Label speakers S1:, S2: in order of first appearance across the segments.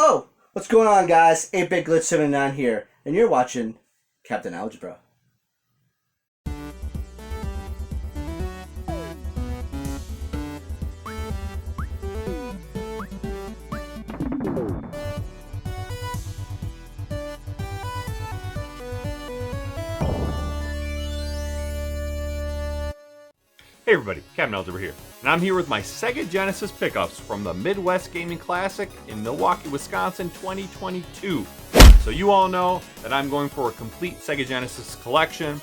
S1: Oh, what's going on, guys? 8-Bit Glitch 79 here, and you're watching Captain Algebra.
S2: Hey everybody, Captain Algebra here, and I'm here with my Sega Genesis pickups from the Midwest Gaming Classic in Milwaukee, Wisconsin 2022. So you all know that I'm going for a complete Sega Genesis collection.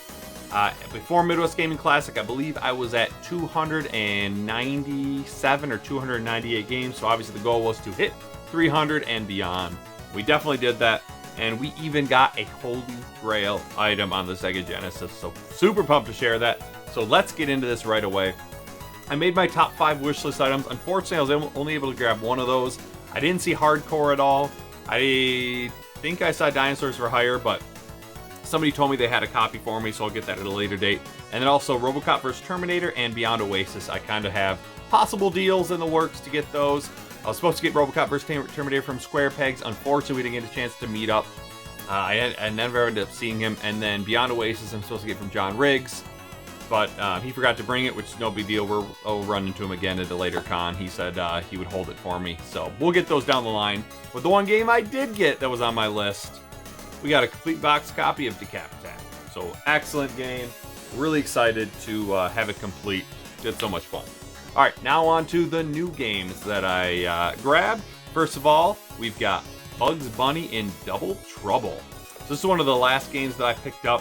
S2: Before Midwest Gaming Classic, I believe I was at 297 or 298 games, so obviously the goal was to hit 300 and beyond. We definitely did that, and we even got a Holy Grail item on the Sega Genesis, so super pumped to share that. So let's get into this right away. I made my top 5 wishlist items. Unfortunately, I was only able to grab one of those. I didn't see Hardcore at all. I think I saw Dinosaurs for Hire, but somebody told me they had a copy for me, so I'll get that at a later date. And then also RoboCop vs. Terminator and Beyond Oasis. I kind of have possible deals in the works to get those. I was supposed to get RoboCop vs. Terminator from Square Pegs. Unfortunately, we didn't get a chance to meet up. I never ended up seeing him. And then Beyond Oasis, I'm supposed to get from John Riggs. But he forgot to bring it, which is no big deal. We'll run into him again at a later con. He said he would hold it for me. So we'll get those down the line. But the one game I did get that was on my list, we got a complete box copy of Decap Attack. So excellent game. Really excited to have it complete. Did so much fun. All right, now on to the new games that I grabbed. First of all, we've got Bugs Bunny in Double Trouble. So this is one of the last games that I picked up.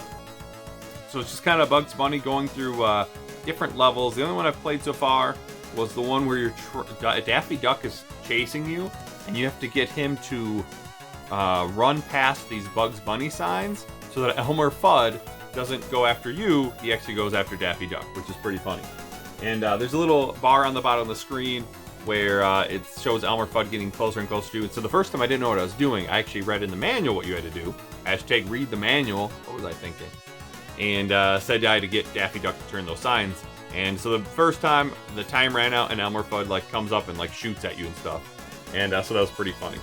S2: So it's just kind of Bugs Bunny going through different levels. The only one I've played so far was the one where Daffy Duck is chasing you, and you have to get him to run past these Bugs Bunny signs so that Elmer Fudd doesn't go after you. He actually goes after Daffy Duck, which is pretty funny. And there's a little bar on the bottom of the screen where it shows Elmer Fudd getting closer and closer to you. And so the first time I didn't know what I was doing. I actually read in the manual what you had to do. Hashtag read the manual. What was I thinking? And said I had to get Daffy Duck to turn those signs. And so the first time, the time ran out and Elmer Fudd comes up and shoots at you and stuff. And so that was pretty funny.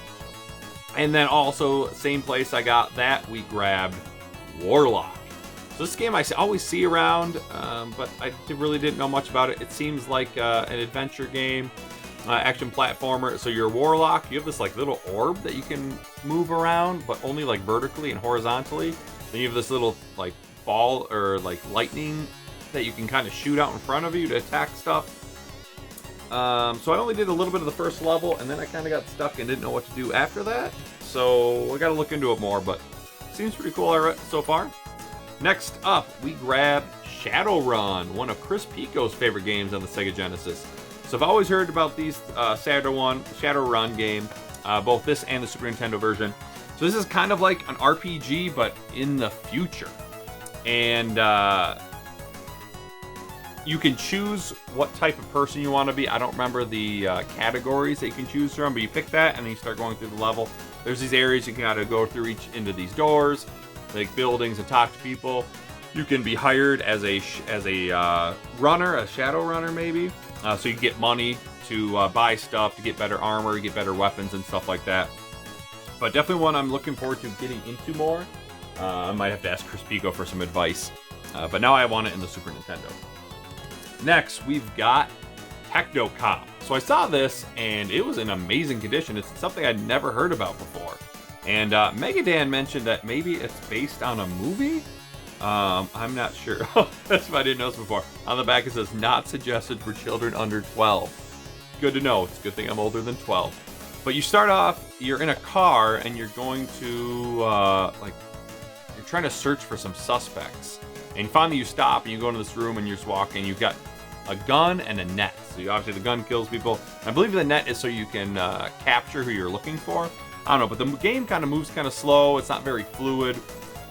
S2: And then also, same place I got that, we grabbed Warlock. So this game I always see around, but I really didn't know much about it. It seems like an adventure game, action platformer. So you're a Warlock, you have this little orb that you can move around, but only vertically and horizontally. Then you have this little ball or lightning that you can kind of shoot out in front of you to attack stuff. So I only did a little bit of the first level, and then I kind of got stuck and didn't know what to do after that. So I got to look into it more, but seems pretty cool so far. Next up, we grabbed Shadowrun, one of Chris Pico's favorite games on the Sega Genesis. So I've always heard about these Shadowrun game, both this and the Super Nintendo version. So this is kind of like an RPG, but in the future. And you can choose what type of person you want to be. I don't remember the categories that you can choose from, but you pick that and then you start going through the level. There's these areas you can kind of go through into these doors, buildings, and talk to people. You can be hired as a runner, a shadow runner maybe. So you get money to buy stuff, to get better armor, get better weapons and stuff like that. But definitely one I'm looking forward to getting into more. I might have to ask Chris Pico for some advice. But now I want it in the Super Nintendo. Next, we've got Techno Cop. So I saw this, and it was in amazing condition. It's something I'd never heard about before. And Megadan mentioned that maybe it's based on a movie? I'm not sure. That's what I didn't notice before. On the back it says, not suggested for children under 12. Good to know. It's a good thing I'm older than 12. But you start off, you're in a car, and you're going to, you're trying to search for some suspects. And finally you stop, and you go into this room, and you're just walking, you've got a gun and a net. So obviously the gun kills people. I believe the net is so you can capture who you're looking for. I don't know, but the game kind of moves kind of slow. It's not very fluid.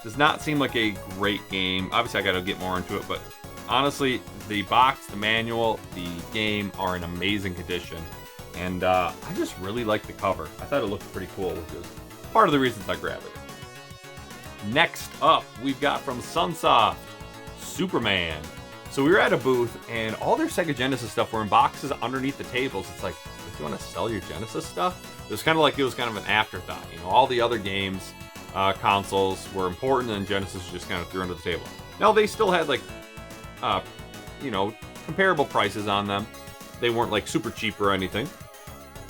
S2: Does not seem like a great game. Obviously I got to get more into it, but honestly, the box, the manual, the game are in amazing condition. And I just really like the cover. I thought it looked pretty cool, which is part of the reasons I grabbed it. Next up, we've got from Sunsoft, Superman. So we were at a booth, and all their Sega Genesis stuff were in boxes underneath the tables. It's like, do you want to sell your Genesis stuff? It was kind of like it was kind of an afterthought. You know, all the other games, consoles were important, and Genesis was just kind of threw under the table. Now, they still had, like, you know, comparable prices on them. They weren't, like, super cheap or anything.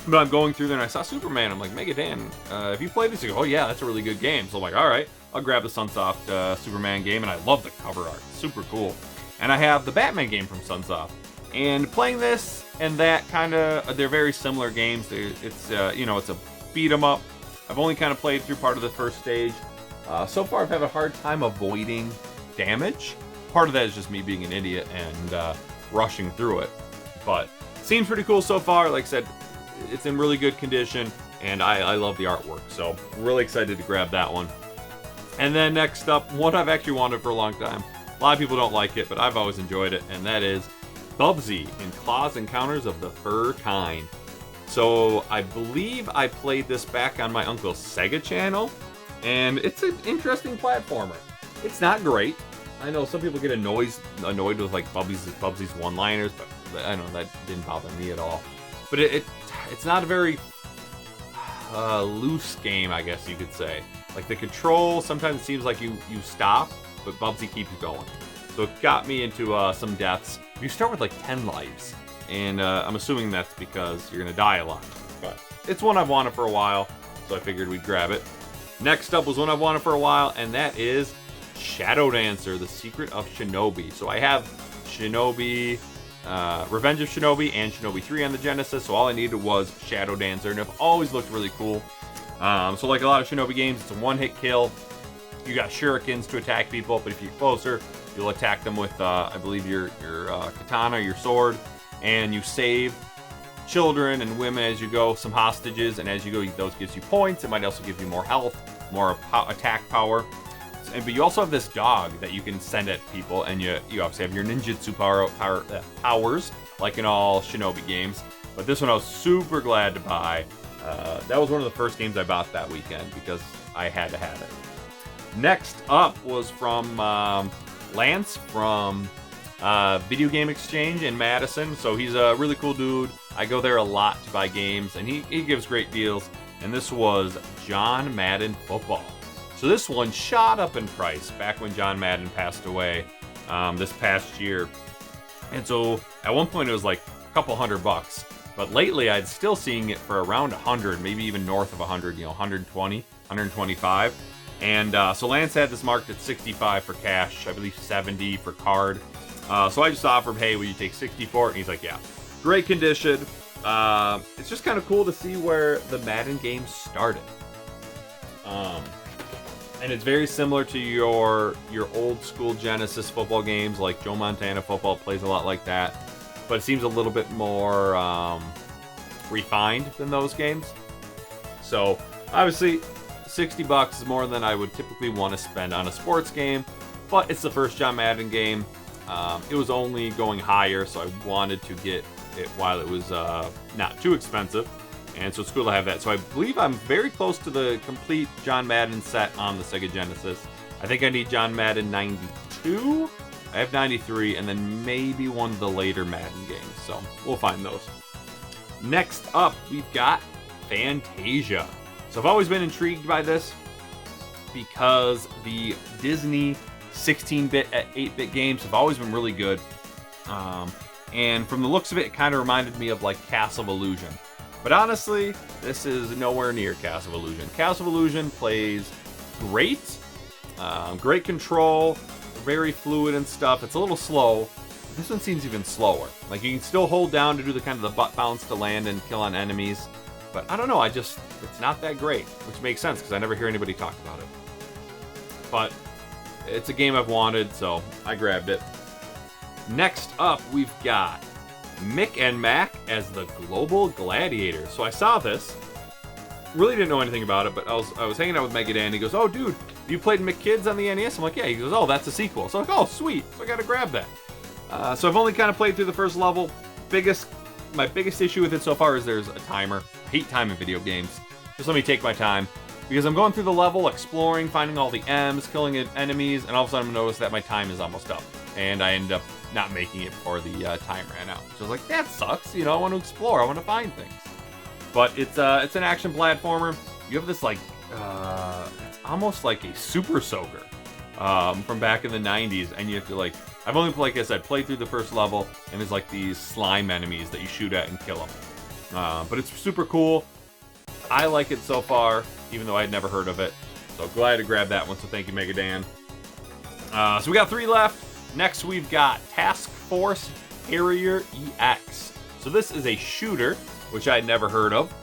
S2: But I'm going through there, and I saw Superman. I'm like, Mega Dan, have you played this? He goes, oh, yeah, that's a really good game. So I'm like, all right, I'll grab the Sunsoft Superman game, and I love the cover art. It's super cool. And I have the Batman game from Sunsoft. And playing this and that kind of, they're very similar games. It's, you know, it's a beat 'em up. I've only kind of played through part of the first stage. So far, I've had a hard time avoiding damage. Part of that is just me being an idiot and rushing through it. But it seems pretty cool so far. Like I said, it's in really good condition, and I love the artwork. So I'm really excited to grab that one. And then next up, one I've actually wanted for a long time. A lot of people don't like it, but I've always enjoyed it, and that is Bubsy in Claws Encounters of the Fur Kind. So I believe I played this back on my uncle's Sega channel, and it's an interesting platformer. It's not great. I know some people get annoyed with like Bubsy's one-liners, but I don't know, that didn't bother me at all. But it's not a very loose game, I guess you could say. Like the control, sometimes it seems like you stop, but Bubsy keeps going. So it got me into some deaths. You start with like 10 lives, and I'm assuming that's because you're gonna die a lot. But it's one I've wanted for a while, so I figured we'd grab it. Next up was one I've wanted for a while, and that is Shadow Dancer, The Secret of Shinobi. So I have Shinobi, Revenge of Shinobi, and Shinobi 3 on the Genesis, so all I needed was Shadow Dancer, and it's always looked really cool. So like a lot of Shinobi games, it's a one-hit kill. You got shurikens to attack people, but if you're closer, you'll attack them with, I believe, your katana, your sword, and you save children and women as you go, some hostages, and as you go, those gives you points. It might also give you more health, more attack power. But you also have this dog that you can send at people, and you obviously have your ninjutsu powers, like in all Shinobi games. But this one I was super glad to buy. That was one of the first games I bought that weekend because I had to have it. Next up was from Lance from Video Game Exchange in Madison. So he's a really cool dude. I go there a lot to buy games, and he gives great deals. And this was John Madden Football. So this one shot up in price back when John Madden passed away this past year. And so at one point it was like a couple $100. But lately I'd still seeing it for around 100, maybe even north of 100, 120, 125. And so Lance had this marked at 65 for cash, I believe 70 for card. So I just offered him, hey, will you take 60 for it? And he's like, yeah. Great condition. It's just kind of cool to see where the Madden games started. And it's very similar to your old school Genesis football games, like Joe Montana football plays a lot like that. But it seems a little bit more refined than those games. So obviously, $60 is more than I would typically want to spend on a sports game, but it's the first John Madden game. It was only going higher, so I wanted to get it while it was not too expensive, and so it's cool to have that. So I believe I'm very close to the complete John Madden set on the Sega Genesis. I think I need John Madden 92. I have 93, and then maybe one of the later Madden games, so we'll find those. Next up, we've got Fantasia. So I've always been intrigued by this because the Disney 16-bit at 8-bit games have always been really good. And from the looks of it, it kind of reminded me of like Castle of Illusion. But honestly, this is nowhere near Castle of Illusion. Castle of Illusion plays great, great control, very fluid and stuff. It's a little slow. This one seems even slower. Like you can still hold down to do the kind of the butt bounce to land and kill on enemies. But I don't know, it's not that great, which makes sense because I never hear anybody talk about it. But it's a game I've wanted, so I grabbed it. Next up, we've got Mick and Mac as the Global Gladiator. So I saw this, really didn't know anything about it, but I was hanging out with Mega Dan. He goes, "Oh, dude, you played Mick Kids on the NES?" I'm like, "Yeah." He goes, "Oh, that's a sequel." So I'm like, "Oh, sweet." So I got to grab that. So I've only kind of played through the first level. My biggest issue with it so far is there's a timer. I hate time in video games. Just let me take my time. Because I'm going through the level, exploring, finding all the M's, killing enemies, and all of a sudden I notice that my time is almost up. And I end up not making it before the time ran out. So I was like, that sucks. You know, I want to explore. I want to find things. But it's an action platformer. You have this like, it's almost like a super soaker from back in the 90s, and you have to like, I've only, like I said, played through the first level, and there's like these slime enemies that you shoot at and kill them. But it's super cool. I like it so far, even though I had never heard of it. So glad to grab that one. So thank you, Mega Dan. So we got 3 left. Next, we've got Task Force Harrier EX. So this is a shooter, which I'd never heard of.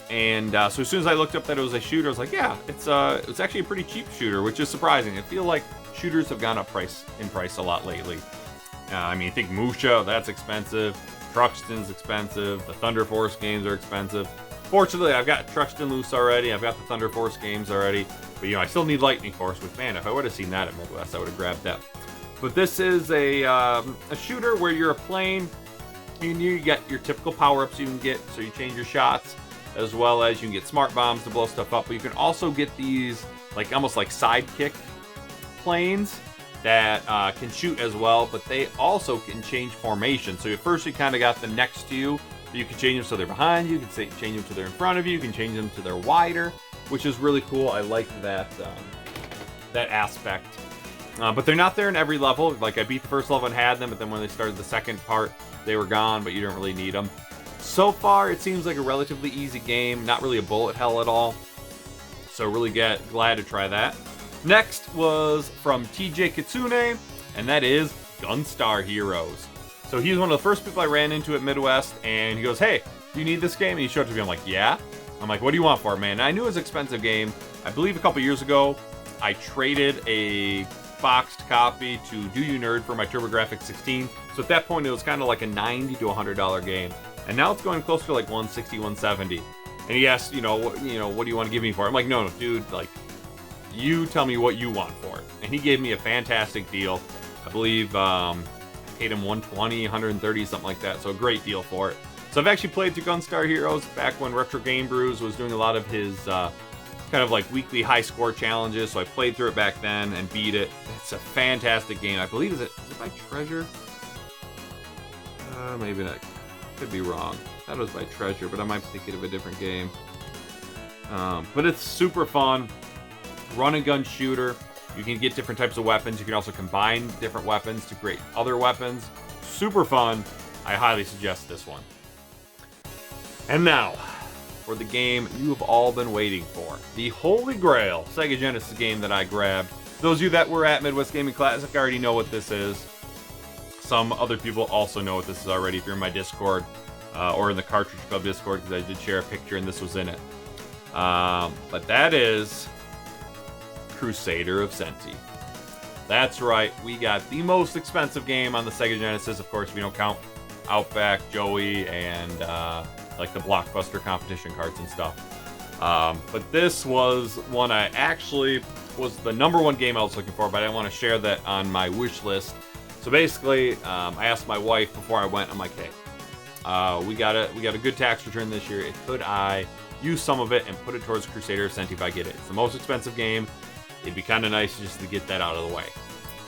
S2: And so as soon as I looked up that it was a shooter, I was like, yeah, it's actually a pretty cheap shooter, which is surprising. I feel like shooters have gone up in price a lot lately. I mean, think Musha, that's expensive. Truxton's expensive. The Thunder Force games are expensive. Fortunately, I've got Truxton loose already. I've got the Thunder Force games already. But, you know, I still need Lightning Force, which, man, if I would have seen that at Midwest, I would have grabbed that. But this is a shooter where you're a plane. You get your typical power-ups you can get, so you change your shots, as well as you can get smart bombs to blow stuff up. But you can also get these, like, almost like sidekick planes that can shoot as well, but they also can change formation. So at first you kind of got them next to you, but you can change them so they're behind you, you can change them so they're in front of you, you can change them so they're wider, which is really cool. I like that that aspect. But they're not there in every level. Like, I beat the first level and had them, but then when they started the second part, they were gone, but you didn't really need them. So far, it seems like a relatively easy game, not really a bullet hell at all. So really glad to try that. Next was from TJ Kitsune, and that is Gunstar Heroes. So he's one of the first people I ran into at Midwest, and he goes, hey, do you need this game? And he showed it to me. I'm like, yeah. I'm like, what do you want for it, man? And I knew it was an expensive game. I believe a couple years ago, I traded a boxed copy to Do You Nerd for my TurboGrafx 16. So at that point, it was kind of like a $90 to $100 game. And now it's going close to like $160, $170. And he asked, what do you want to give me for it? I'm like, no, dude, like, you tell me what you want for it. And he gave me a fantastic deal. I believe I paid him $120, $130, something like that. So a great deal for it. So I've actually played through Gunstar Heroes back when Retro Game Brews was doing a lot of his kind of like weekly high score challenges. So I played through it back then and beat it. It's a fantastic game. I believe, is it by Treasure? Maybe not. Could be wrong. That was by Treasure, but I might be thinking of a different game. But it's super fun. Run and gun shooter. You can get different types of weapons. You can also combine different weapons to create other weapons. Super fun. I highly suggest this one. And now, for the game you have all been waiting for. The Holy Grail Sega Genesis game that I grabbed. Those of you that were at Midwest Gaming Classic already know what this is. Some other people also know what this is already if you're in my Discord or in the Cartridge Club Discord, because I did share a picture and this was in it. But that is Crusader of Senti. That's right, we got the most expensive game on the Sega Genesis, of course, if you don't count Outback, Joey, and like the Blockbuster competition cards and stuff. But this was one I actually was the #1 game I was looking for, but I didn't want to share that on my wish list. So basically, I asked my wife before I went, I'm like, hey, we got a good tax return this year. Could I use some of it and put it towards Crusader of Senti if I get it? It's the most expensive game. It'd be kind of nice just to get that out of the way.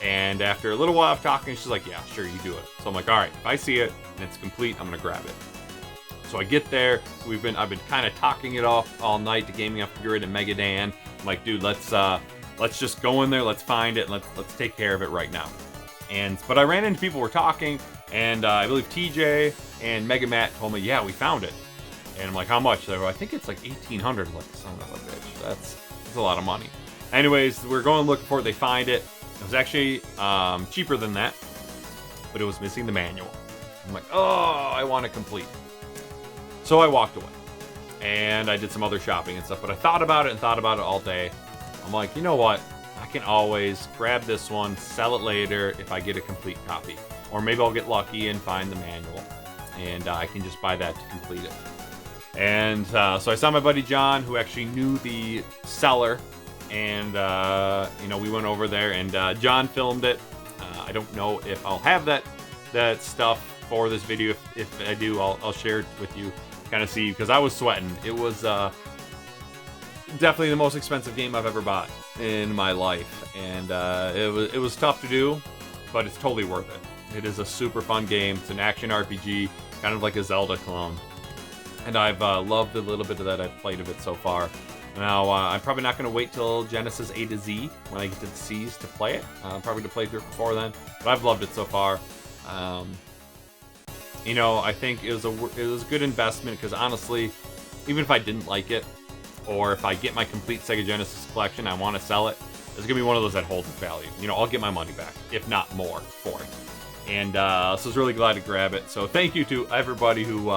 S2: And after a little while of talking, she's like, yeah, sure, you do it. So I'm like, all right, if I see it and it's complete, I'm gonna grab it. So I get there. I've been kind of talking it off all night to Gaming Off the Grid and Mega Dan. I'm like, dude, let's just go in there, let's find it, and let's take care of it right now. But I ran into people who were talking, and I believe TJ and Mega Matt told me, yeah, we found it. And I'm like, how much? They were, I think it's like $1,800. I'm like, son of a bitch, that's a lot of money. Anyways, we're going looking for it. They find it. It was actually cheaper than that, but it was missing the manual. I'm like, oh, I want it complete. So I walked away, and I did some other shopping and stuff, but I thought about it all day. I'm like, you know what? I can always grab this one, sell it later if I get a complete copy. Or maybe I'll get lucky and find the manual, and I can just buy that to complete it. And so I saw my buddy John, who actually knew the seller, and we went over there, and John filmed it. I don't know if I'll have that stuff for this video. If I do, I'll share it with you, kind of see, because I was sweating. It was definitely the most expensive game I've ever bought in my life, and it was tough to do, but it's totally worth it. It is a super fun game. It's an action RPG, kind of like a Zelda clone. And I've loved the little bit of that I've played of it so far. Now, I'm probably not going to wait till Genesis A to Z when I get to the C's to play it. I'm probably going to play through it before then, but I've loved it so far. You know, I think it was a good investment because honestly, even if I didn't like it, or if I get my complete Sega Genesis collection, I want to sell it, it's going to be one of those that holds its value. You know, I'll get my money back, if not more, for it. And so I was really glad to grab it. So thank you to everybody who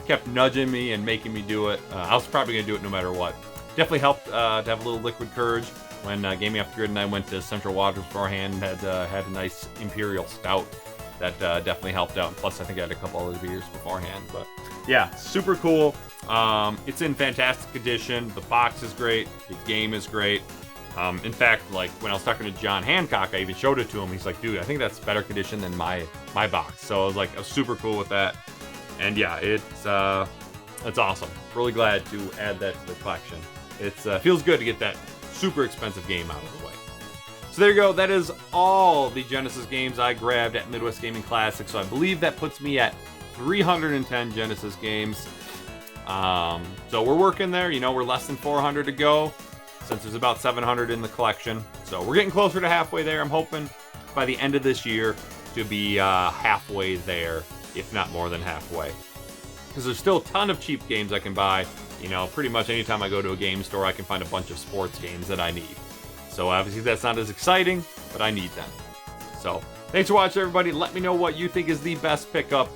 S2: kept nudging me and making me do it. I was probably going to do it no matter what. Definitely helped to have a little liquid courage when Gaming Off the Grid and I went to Central Waters beforehand. Had a nice Imperial Stout that definitely helped out. Plus, I think I had a couple other beers beforehand. But yeah, super cool. It's in fantastic condition. The box is great. The game is great. In fact, like when I was talking to John Hancock, I even showed it to him. He's like, dude, I think that's better condition than my box. So I was super cool with that. And yeah, it's awesome. Really glad to add that to the collection. It feels good to get that super expensive game out of the way. So there you go. That is all the Genesis games I grabbed at Midwest Gaming Classic. So I believe that puts me at 310 Genesis games. So we're working there. You know, we're less than 400 to go, since there's about 700 in the collection. So we're getting closer to halfway there. I'm hoping by the end of this year to be halfway there, if not more than halfway. Because there's still a ton of cheap games I can buy. You know, pretty much anytime I go to a game store, I can find a bunch of sports games that I need. So obviously that's not as exciting, but I need them. So thanks for watching, everybody. Let me know what you think is the best pickup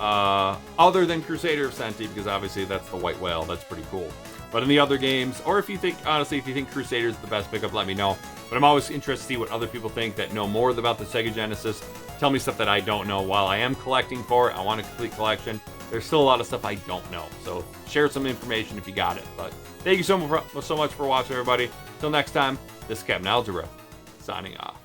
S2: other than Crusader of Senti, because obviously that's the white whale. That's pretty cool. But in the other games, or if you think, honestly, if you think Crusader is the best pickup, let me know. But I'm always interested to see what other people think that know more about the Sega Genesis. Tell me stuff that I don't know. While I am collecting for it, I want a complete collection, there's still a lot of stuff I don't know. So share some information if you got it. But thank you so much for watching, everybody. Till next time, this is Captain Algebra, signing off.